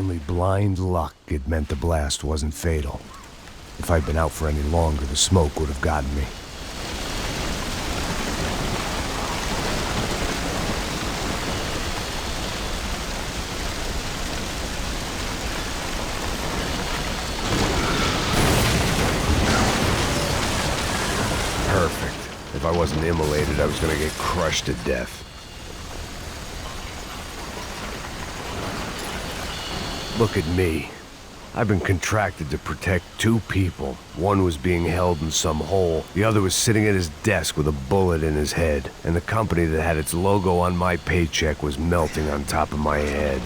Only blind luck it meant the blast wasn't fatal. If I'd been out for any longer, the smoke would have gotten me. Perfect. If I wasn't immolated, I was gonna get crushed to death. Look at me. I've been contracted to protect two people. One was being held in some hole. The other was sitting at his desk with a bullet in his head. And the company that had its logo on my paycheck was melting on top of my head.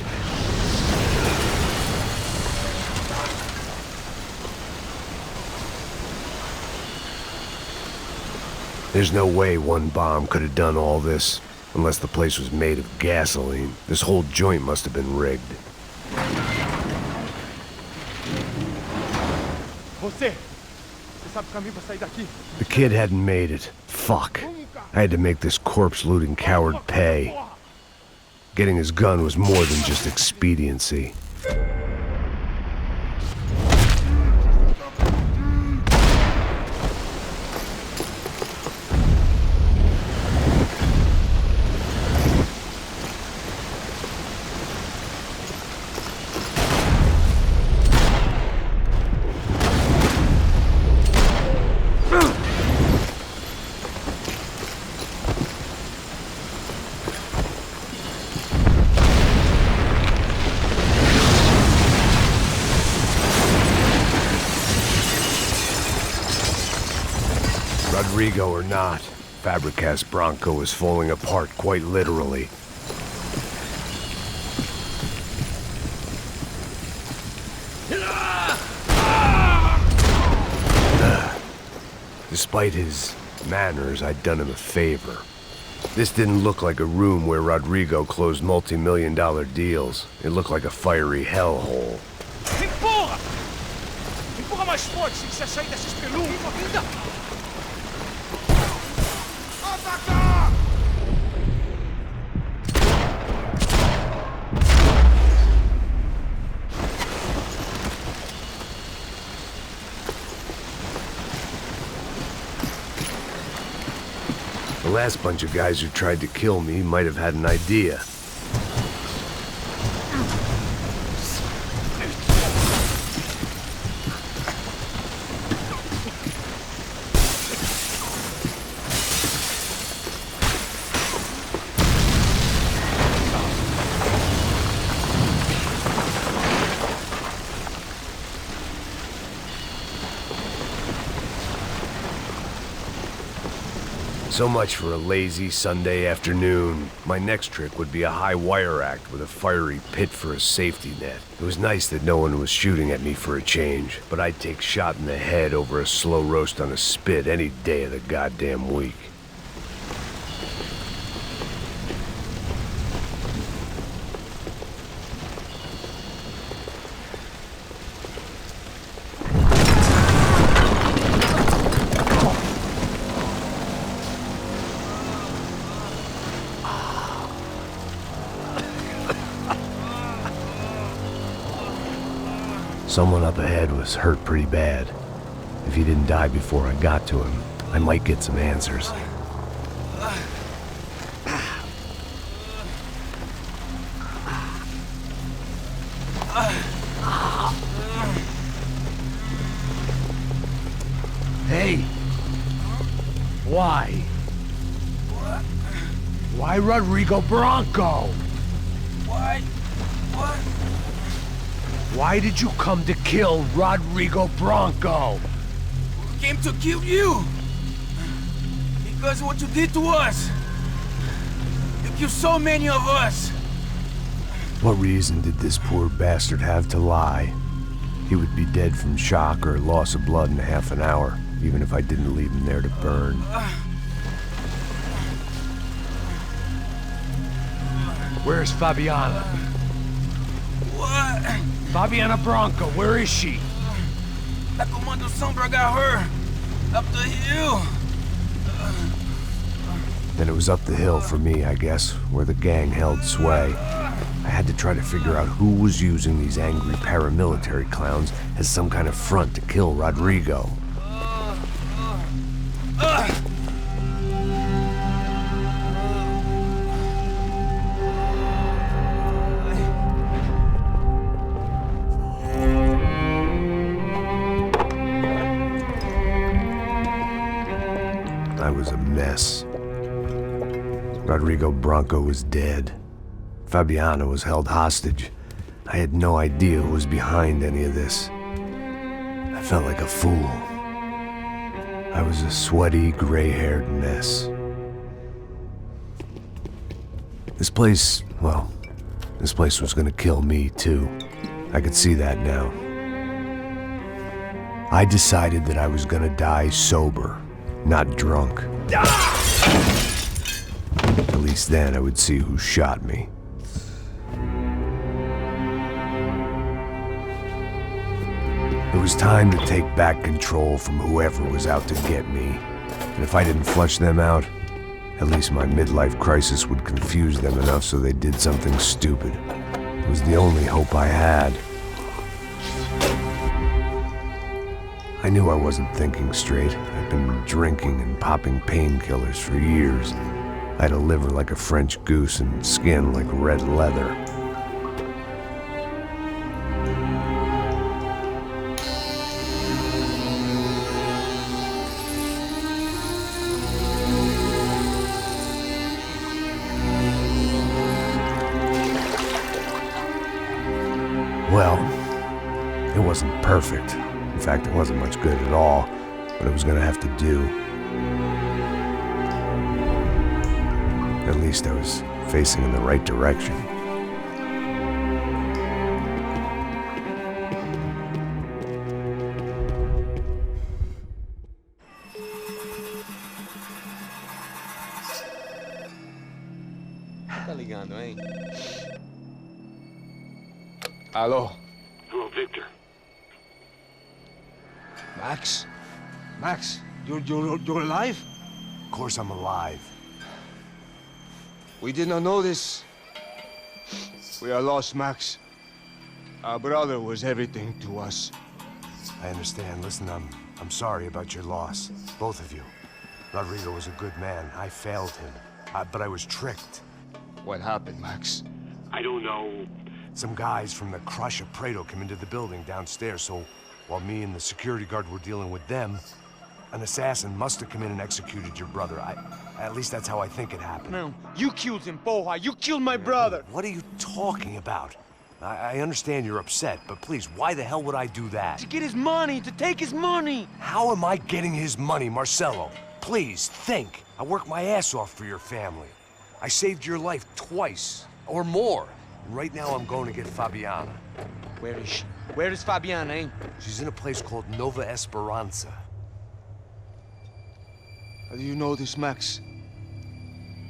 There's no way one bomb could have done all this. Unless the place was made of gasoline. This whole joint must have been rigged. The kid hadn't made it. Fuck. I had to make this corpse-looting coward pay. Getting his gun was more than just expediency. Rodrigo or not, Fabricas Bronco is falling apart quite literally. Despite his manners, I'd done him a favor. This didn't look like a room where Rodrigo closed multi-million-dollar deals. It looked like a fiery hellhole. Empurra! Empurra mais forte se quiser sair dessa espelunca! Atacar! The last bunch of guys who tried to kill me might have had an idea. So much for a lazy Sunday afternoon. My next trick would be a high wire act with a fiery pit for a safety net. It was nice that no one was shooting at me for a change, but I'd take shot in the head over a slow roast on a spit any day of the goddamn week. Someone up ahead was hurt pretty bad. If he didn't die before I got to him, I might get some answers. Hey! Why? Why Rodrigo Bronco? Why? What? Why did you come to kill Rodrigo Bronco? We came to kill you! Because of what you did to us! You killed so many of us! What reason did this poor bastard have to lie? He would be dead from shock or loss of blood in half an hour, even if I didn't leave him there to burn. Where's Fabiana? What? Fabiana Bronco, where is she? That Comando Sombra got her. Up the hill. Then it was up the hill for me, I guess, where the gang held sway. I had to try to figure out who was using these angry paramilitary clowns as some kind of front to kill Rodrigo. I was a mess. Rodrigo Bronco was dead. Fabiana was held hostage. I had no idea who was behind any of this. I felt like a fool. I was a sweaty, gray-haired mess. This place was gonna kill me too. I could see that now. I decided that I was gonna die sober, not drunk. At least then I would see who shot me. It was time to take back control from whoever was out to get me. And if I didn't flush them out, at least my midlife crisis would confuse them enough so they did something stupid. It was the only hope I had. I knew I wasn't thinking straight. I'd been drinking and popping painkillers for years. I had a liver like a French goose and skin like red leather. Well, it wasn't perfect. In fact, it wasn't much good at all, but it was gonna have to do. At least I was facing in the right direction. Tá ligando, hein? Alô? Hello, Victor. Max? Max, you're alive? Of course I'm alive. We did not know this. We are lost, Max. Our brother was everything to us. I understand. Listen, I'm sorry about your loss. Both of you. Rodrigo was a good man. I failed him. But I was tricked. What happened, Max? I don't know. Some guys from the Crush of Prado came into the building downstairs, so while me and the security guard were dealing with them, an assassin must have come in and executed your brother. At least that's how I think it happened. No, you killed him, Poha. You killed my brother. What are you talking about? I understand you're upset, but please, why the hell would I do that? To get his money, to take his money. How am I getting his money, Marcelo? Please, think. I worked my ass off for your family. I saved your life twice, or more. And right now I'm going to get Fabiana. Where is she? Where is Fabiana, eh? She's in a place called Nova Esperanza. How do you know this, Max?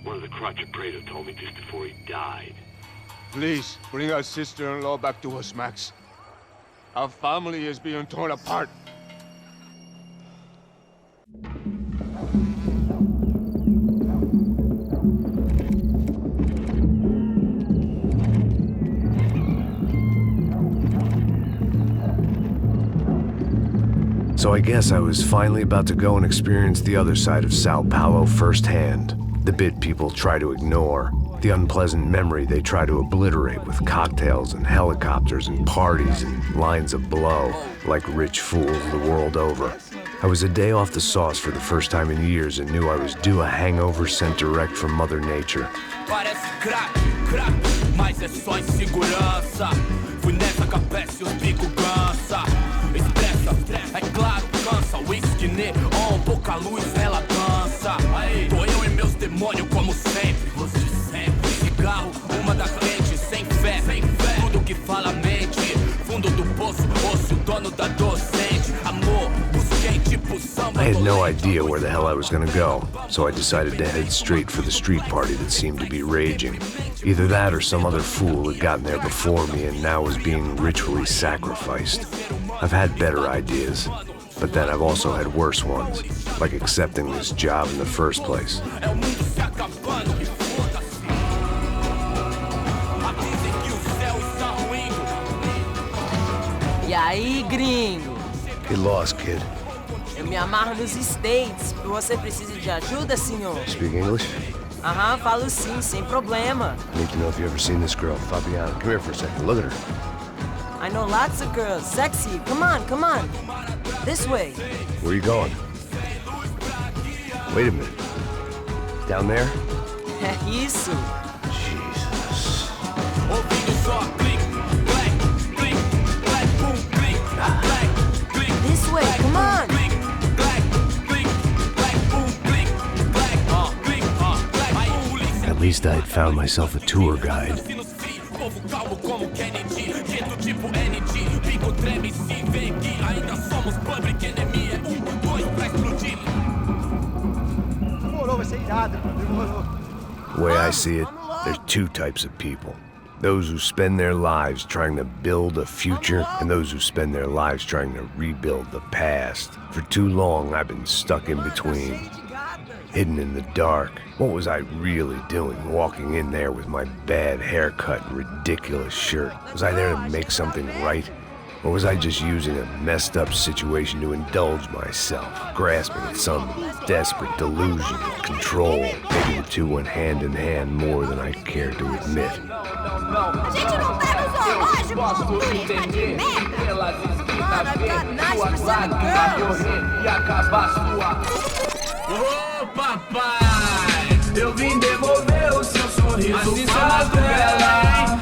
One of the crotch of Prado told me just before he died. Please, bring our sister-in-law back to us, Max. Our family is being torn apart. So I guess I was finally about to go and experience the other side of Sao Paulo firsthand. The bit people try to ignore. The unpleasant memory they try to obliterate with cocktails and helicopters and parties and lines of blow, like rich fools the world over. I was a day off the sauce for the first time in years and knew I was due a hangover sent direct from Mother Nature. Parece crack, mas é só insegurança. Fui nessa capece e os bico cansa. Estressa, é claro, cansa. Whisky, neon, pouca luz, ela dança. Tô eu e meus demônios como sempre. Você sempre. Cigarro, uma da frente, sem fé. Tudo que fala mente. Fundo do poço, osso, dono da docente. Amor, busquei tipo samba. I had no idea where the hell I was gonna go, so I decided to head straight for the street party that seemed to be raging. Either that or some other fool had gotten there before me and now was being ritually sacrificed. I've had better ideas, but then I've also had worse ones, like accepting this job in the first place. E aí, gringo? Get lost, kid. Eu me amarro nos States. Você precisa de ajuda, senhor? Speak English? Aham, falo sim, sem problema. I need to know if you've ever seen this girl, Fabiana. Come here for a second. Look at her. I know lots of girls. Sexy. Come on, come on. This way. Where are you going? Wait a minute. Down there? É isso. Jesus. This way, come on. At least I had found myself a tour guide. The way I see it, there's two types of people. Those who spend their lives trying to build a future, and those who spend their lives trying to rebuild the past. For too long, I've been stuck in between, hidden in the dark. What was I really doing, walking in there with my bad haircut and ridiculous shirt? Was I there to make something right? Or was I just using a messed up situation to indulge myself, grasping at some desperate delusion of control? Maybe the two went hand in hand more than I care to admit. A gente não tá no zoológico, turista de merda! Mano, I've got 9% girls! Ô papai, eu vim devolver o seu sorriso pra tela.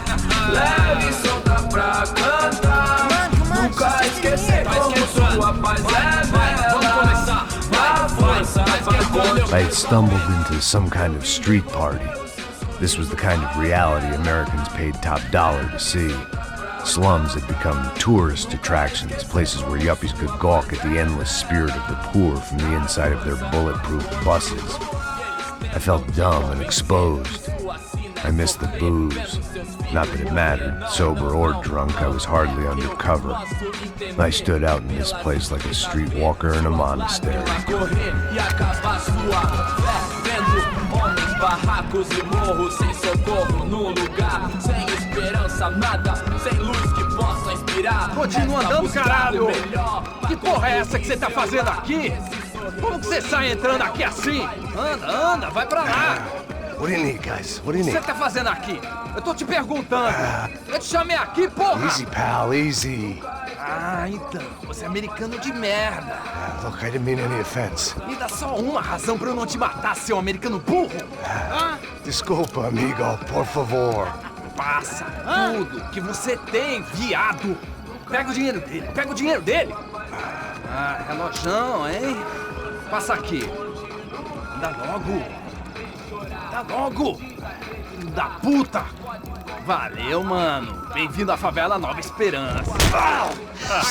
Leve e solta pra cantar. Nunca esquecer como sua paz é bela. Vai, força, vai. I had stumbled into some kind of street party. This was the kind of reality Americans paid top dollar to see. Slums had become tourist attractions, places where yuppies could gawk at the endless spirit of the poor from the inside of their bulletproof buses. I felt dumb and exposed. I missed the booze. Not that it mattered, sober or drunk, I was hardly undercover. I stood out in this place like a streetwalker in a monastery. Barracos e morros sem socorro num lugar sem esperança, nada, sem luz que possa inspirar. Continua andando, caralho! Que porra é essa que você tá fazendo aqui? Como que você sai entrando aqui assim? Anda, anda, vai pra lá! What do you need, guys? What do you O que need? você tá fazendo aqui? Eu tô te perguntando! Eu te chamei aqui, porra! Easy, pal, easy. Ah, então, você é americano de merda! Look, I didn't mean any offense. Me dá só uma razão pra eu não te matar, seu americano burro! Desculpa, amigo, por favor. Passa tudo que você tem, viado! Pega o dinheiro dele, pega o dinheiro dele! Ah, relojão, hein? Passa aqui. Dá logo! Dá logo! Filho da puta! Valeu, mano! Bem-vindo à favela Nova Esperança!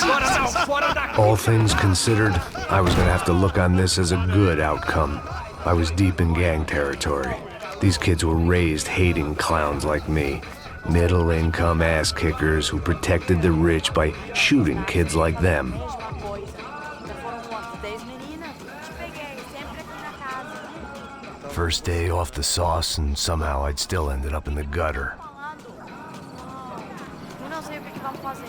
Agora não, fora daqui! All things considered, I was gonna have to look on this as a good outcome. I was deep in gang territory. These kids were raised hating clowns like me. Middle-income ass-kickers who protected the rich by shooting kids like them. First day off the sauce, and somehow I'd still ended up in the gutter. Eu não sei o que vamos fazer.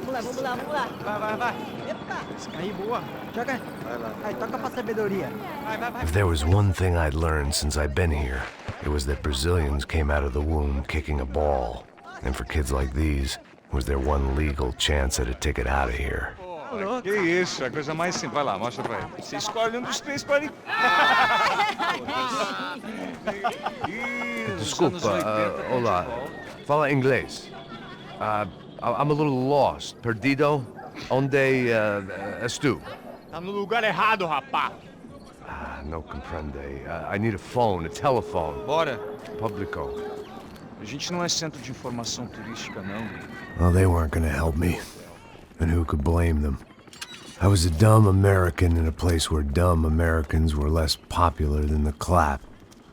Vamos lá. Vai. Eita! Aí, boa. Joga. Vai lá. Aí, toca pra sabedoria. Vai. If there was one thing I'd learned since I'd been here, it was that Brazilians came out of the womb kicking a ball. And for kids like these, it was their one legal chance at a ticket out of here. Que isso, é a coisa mais simples. Vai lá, mostra pra ele. Você escolhe um dos três para ele. Desculpa, olá. Fala inglês. I'm a little lost. Perdido? Onde és tu? Tá no lugar errado, rapá. No comprende. I need a phone, a telephone. Bora. Publico. A gente não é centro de informação turística, não. Well, they weren't gonna help me. And who could blame them? I was a dumb American in a place where dumb Americans were less popular than the clap.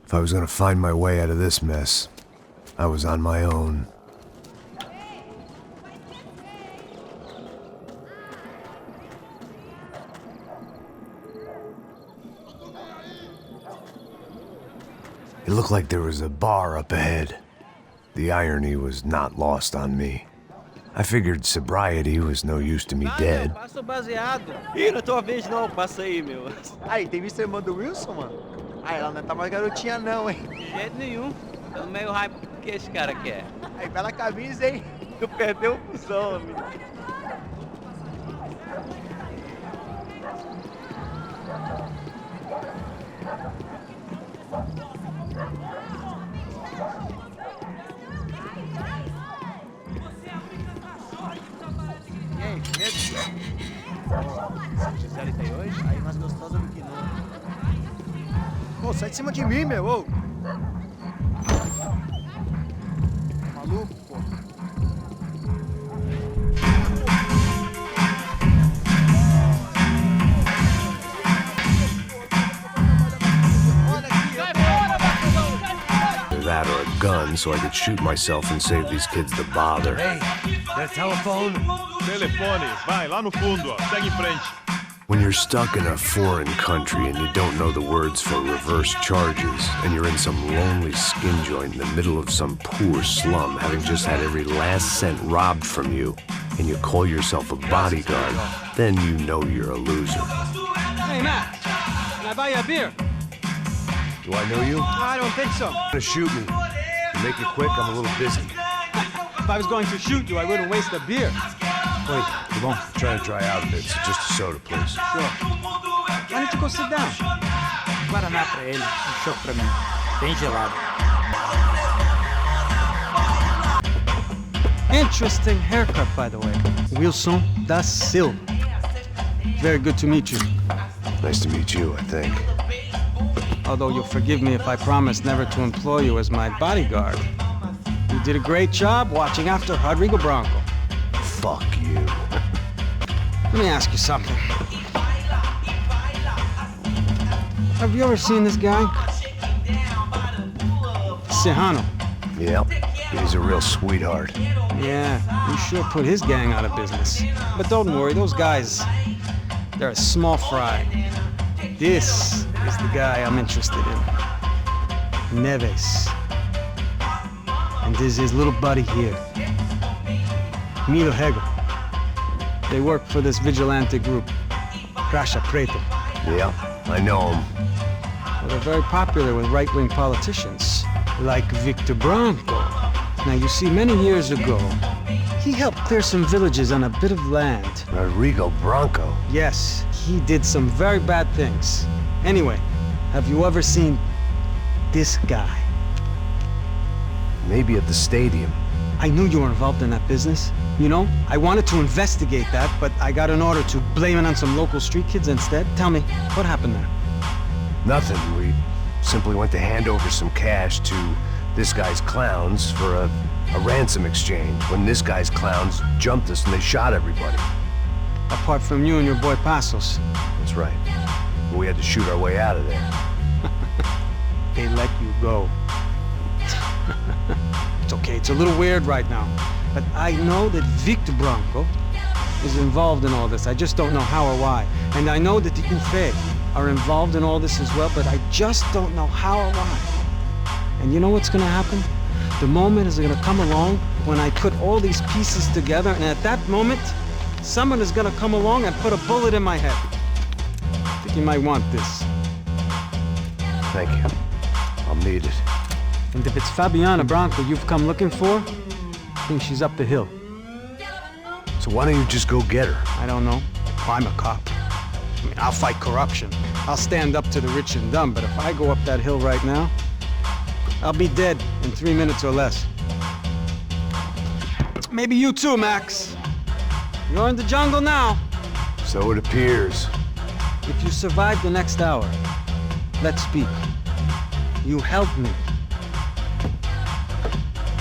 If I was gonna find my way out of this mess, I was on my own. It looked like there was a bar up ahead. The irony was not lost on me. I figured sobriety was no use to me dead. Passa o baseado. Ih, não é tua vez não, passa aí, meu. Aí, tem visto a irmã do Wilson, mano? Ah, ela não tá mais garotinha não, hein? De jeito nenhum. Tô meio hype do que esse cara quer. Aí, bela camisa, hein? Tu perdeu o fusão, amigo. E aí, medo? Se Gisele tá aí hoje, aí mais gostosa do que nunca. Ô, sai de cima de mim, meu, ô! Maluco, pô. That or a gun so I could shoot myself and save these kids the bother. Hey, that telephone? Telefone, vai, lá no fundo, ó. Segue em frente. When you're stuck in a foreign country and you don't know the words for reverse charges, and you're in some lonely skin joint in the middle of some poor slum, having just had every last cent robbed from you, and you call yourself a bodyguard, then you know you're a loser. Hey, Matt, can I buy you a beer? Do I know you? I don't think so. You're gonna shoot me. Make it quick, I'm a little busy. If I was going to shoot you, I wouldn't waste a beer. Wait, come on. I'm trying to dry out a bit, so just a soda, please. Sure. Why don't you go sit down? Guaraná pra ele, chopp pra mim. Bem gelado. Interesting haircut, by the way. Wilson da Silva. Very good to meet you. Nice to meet you, I think. Although you'll forgive me if I promise never to employ you as my bodyguard. You did a great job watching after Rodrigo Bronco. Fuck you. Let me ask you something. Have you ever seen this guy? Serrano. Yep, he's a real sweetheart. Yeah, he sure put his gang out of business. But don't worry, those guys, they're a small fry. This is the guy I'm interested in. Neves. And this is his little buddy here. Milo Hegel. They work for this vigilante group, Crasha Preto. Yeah, I know him. Well, they're very popular with right-wing politicians, like Victor Bronco. Now, you see, many years ago, he helped clear some villages on a bit of land. Rodrigo Bronco? Yes, he did some very bad things. Anyway, have you ever seen this guy? Maybe at the stadium. I knew you were involved in that business. You know, I wanted to investigate that, but I got an order to blame it on some local street kids instead. Tell me, what happened there? Nothing. We simply went to hand over some cash to this guy's clowns for a ransom exchange when this guy's clowns jumped us and they shot everybody. Apart from you and your boy Passos. That's right. We had to shoot our way out of there. They let you go. It's okay, it's a little weird right now. But I know that Victor Bronco is involved in all this. I just don't know how or why. And I know that the UFE are involved in all this as well, but I just don't know how or why. And you know what's gonna happen? The moment is gonna come along when I put all these pieces together, and at that moment, someone is gonna come along and put a bullet in my head. I think you might want this. Thank you. I'll need it. And if it's Fabiana Bronco you've come looking for, I think she's up the hill. So why don't you just go get her? I don't know. I'm a cop. I mean, I'll fight corruption. I'll stand up to the rich and dumb, but if I go up that hill right now, I'll be dead in 3 minutes or less. Maybe you too, Max. You're in the jungle now. So it appears. If you survive the next hour, let's speak. You help me.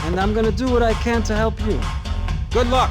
And I'm gonna do what I can to help you. Good luck.